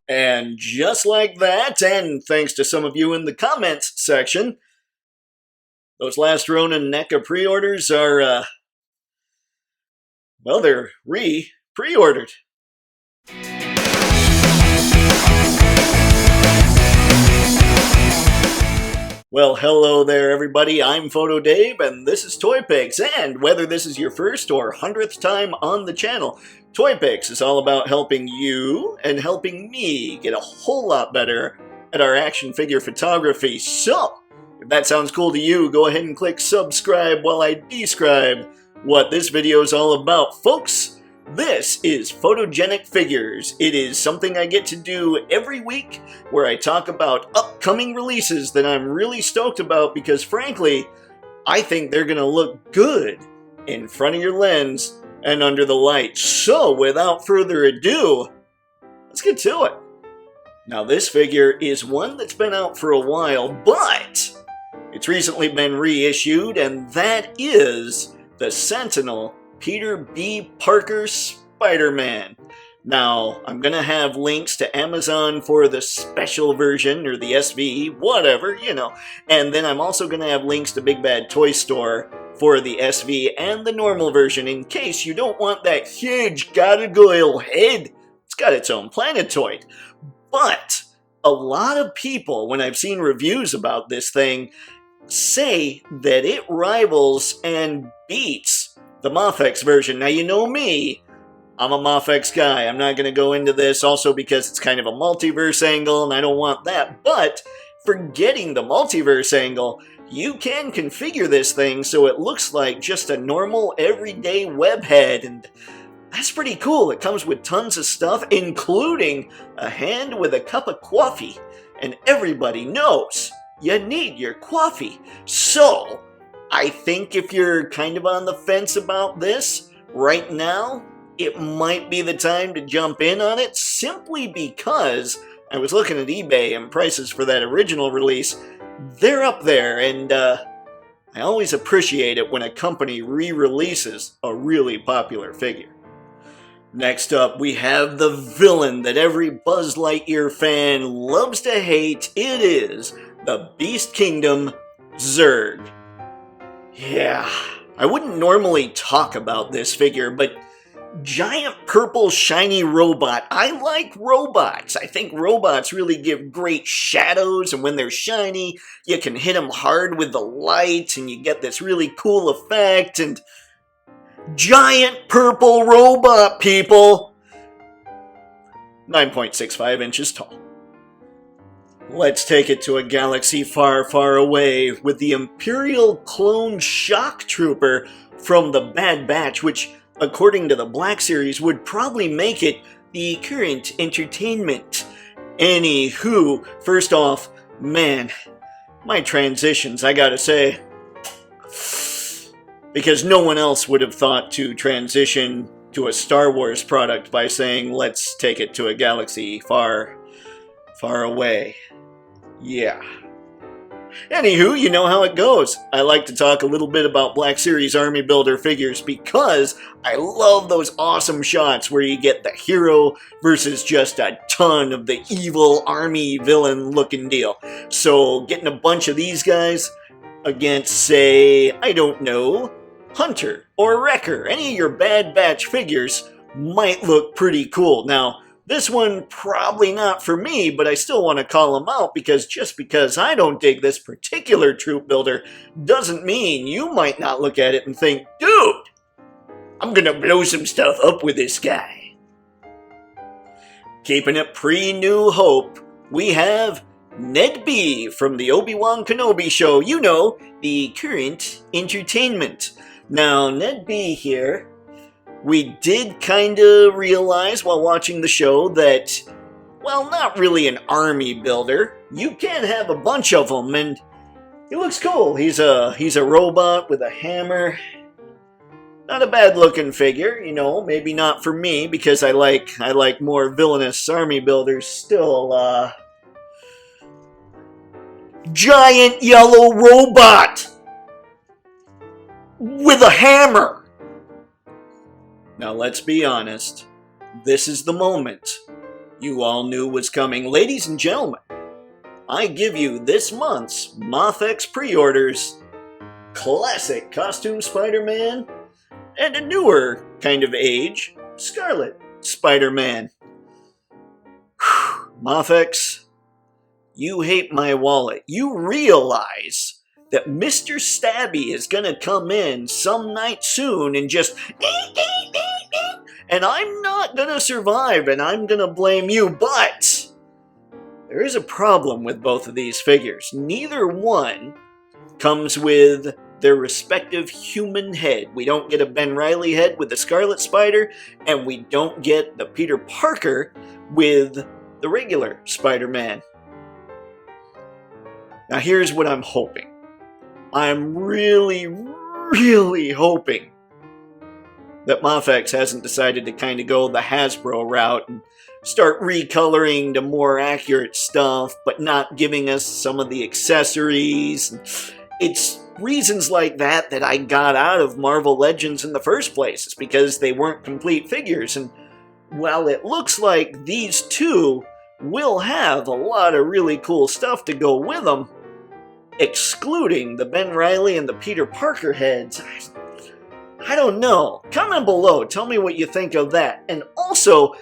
And just like that, and thanks to some of you in the comments section, those last Ronin NECA pre-orders are, well, they're pre-ordered. Well, hello there, everybody. I'm Photo Dave, and this is Toypixx. And whether this is your first or 100th time on the channel, Toypixx is all about helping you and helping me get a whole lot better at our action figure photography. So, if that sounds cool to you, go ahead and click subscribe while I describe what this video is all about. Folks, this is Photogenic Figures. It is something I get to do every week where I talk about upcoming releases that I'm really stoked about because, frankly, I think they're going to look good in front of your lens and under the light. So, without further ado, let's get to it. Now, this figure is one that's been out for a while, but it's recently been reissued, and that is the Sentinel Peter B. Parker SpiderMan. Now, I'm going to have links to Amazon for the special version, or the SV, whatever, you know. And then I'm also going to have links to Big Bad Toy Store for the SV and the normal version in case you don't want that huge gargoyle head. It's got its own planetoid. But a lot of people, when I've seen reviews about this thing, say that it rivals and beats the Mafex version. Now, you know me, I'm a Mafex guy. I'm not going to go into this also because it's kind of a multiverse angle and I don't want that. But forgetting the multiverse angle, you can configure this thing so it looks like just a normal everyday web head, and that's pretty cool. It comes with tons of stuff, including a hand with a cup of coffee, and everybody knows you need your coffee. So, I think if you're kind of on the fence about this, right now, it might be the time to jump in on it, simply because I was looking at eBay and prices for that original release. They're up there, and I always appreciate it when a company re-releases a really popular figure. Next up, we have the villain that every Buzz Lightyear fan loves to hate. It is the Beast Kingdom Zerg. Yeah, I wouldn't normally talk about this figure, but giant purple shiny robot. I like robots. I think robots really give great shadows, and when they're shiny, you can hit them hard with the light, and you get this really cool effect, and giant purple robot, people! 9.65 inches tall. Let's take it to a galaxy far, far away with the Imperial clone shock trooper from the Bad Batch, which, according to the Black Series, would probably make it the current entertainment. Anywho, first off, man, my transitions, I gotta say, because no one else would have thought to transition to a Star Wars product by saying, let's take it to a galaxy far, far away. Yeah. Anywho, you know how it goes. I like to talk a little bit about Black Series Army Builder figures because I love those awesome shots where you get the hero versus just a ton of the evil army villain looking deal. So getting a bunch of these guys against, say, I don't know, Hunter or Wrecker, any of your Bad Batch figures might look pretty cool. Now, this one, probably not for me, but I still want to call him out because just because I don't dig this particular troop builder doesn't mean you might not look at it and think, dude, I'm gonna blow some stuff up with this guy. Keeping it pre-New Hope, we have Ned B from the Obi-Wan Kenobi show, you know, the current entertainment. Now, Ned B here, we did kind of realize while watching the show that, well, not really an army builder. You can have a bunch of them, and he looks cool. He's a robot with a hammer. Not a bad looking figure, you know, maybe not for me because I like more villainous army builders. Still, giant yellow robot with a hammer. Now let's be honest, this is the moment you all knew was coming. Ladies and gentlemen, I give you this month's Mafex pre-orders, classic costume Spider-Man, and a newer kind of age, Scarlet Spider-Man. Mafex, you hate my wallet. You realize that Mr. Stabby is gonna come in some night soon and just and I'm not gonna survive and I'm gonna blame you, but there is a problem with both of these figures. Neither one comes with their respective human head. We don't get a Ben Reilly head with the Scarlet Spider, and we don't get the Peter Parker with the regular Spider-Man. Now here's what I'm hoping. I'm really hoping that Mafex hasn't decided to kind of go the Hasbro route and start recoloring to more accurate stuff, but not giving us some of the accessories. It's reasons like that that I got out of Marvel Legends in the first place. It's because they weren't complete figures, and while it looks like these two will have a lot of really cool stuff to go with them, excluding the Ben Reilly and the Peter Parker heads, I don't know. Comment below, tell me what you think of that. And also,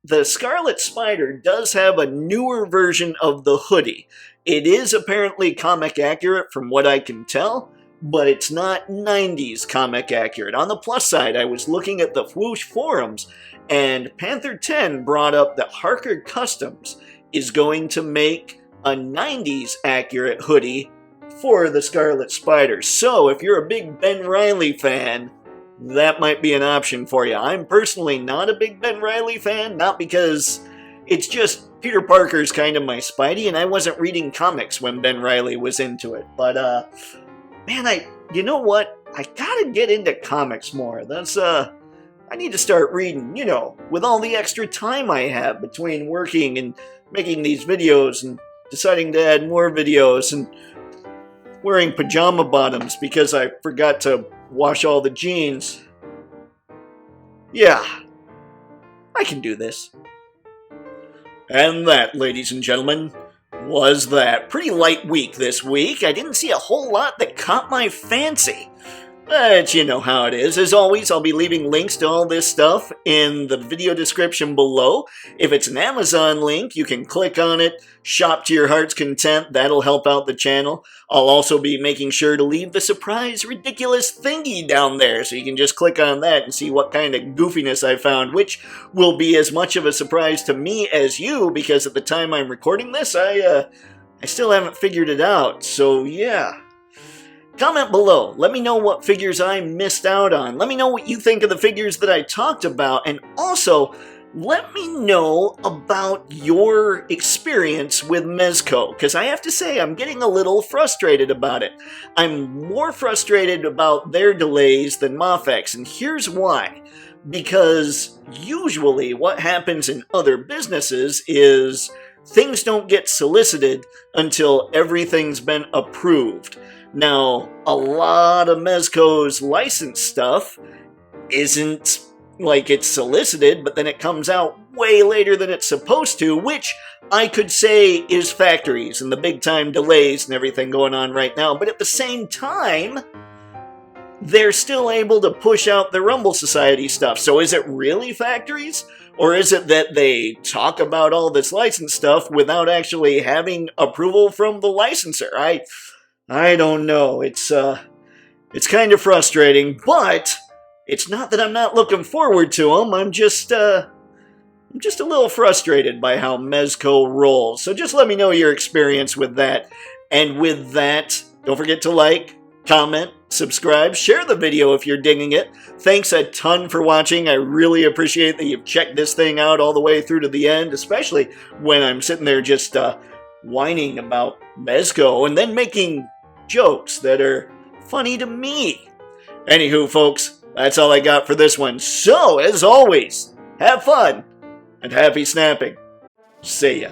the Scarlet Spider does have a newer version of the hoodie. It is apparently comic accurate from what I can tell, but it's not 90s comic accurate. On the plus side, I was looking at the Whoosh forums, and Panther10 brought up that Harker Customs is going to make a 90s accurate hoodie for the Scarlet Spider. So if you're a big Ben Reilly fan, that might be an option for you. I'm personally not a big Ben Reilly fan, not because it's just Peter Parker's kind of my Spidey, and I wasn't reading comics when Ben Reilly was into it. But, man, you know what? I gotta get into comics more. I need to start reading, you know, with all the extra time I have between working and making these videos and deciding to add more videos and wearing pajama bottoms because I forgot to wash all the jeans. Yeah, I can do this. And that, ladies and gentlemen, was that. Pretty light week this week. I didn't see a whole lot that caught my fancy. But you know how it is. As always, I'll be leaving links to all this stuff in the video description below. If it's an Amazon link, you can click on it, shop to your heart's content. That'll help out the channel. I'll also be making sure to leave the surprise ridiculous thingy down there, so you can just click on that and see what kind of goofiness I found, which will be as much of a surprise to me as you, because at the time I'm recording this, I still haven't figured it out. So yeah. Comment below. Let me know what figures I missed out on. Let me know what you think of the figures that I talked about. And also, let me know about your experience with Mezco, because I have to say I'm getting a little frustrated about it. I'm more frustrated about their delays than Mafex, and here's why. Because usually what happens in other businesses is things don't get solicited until everything's been approved. Now, a lot of Mezco's licensed stuff isn't like it's solicited, but then it comes out way later than it's supposed to, which I could say is factories and the big time delays and everything going on right now. But at the same time, they're still able to push out the Rumble Society stuff. So is it really factories? Or is it that they talk about all this licensed stuff without actually having approval from the licenser? I don't know. It's kind of frustrating, but it's not that I'm not looking forward to them. I'm just a little frustrated by how Mezco rolls. So just let me know your experience with that. And with that, don't forget to like, comment, subscribe, share the video if you're digging it. Thanks a ton for watching. I really appreciate that you've checked this thing out all the way through to the end, especially when I'm sitting there just whining about Mezco and then making jokes that are funny to me. Anywho, folks, that's all I got for this one. So, as always, have fun and happy snapping. See ya.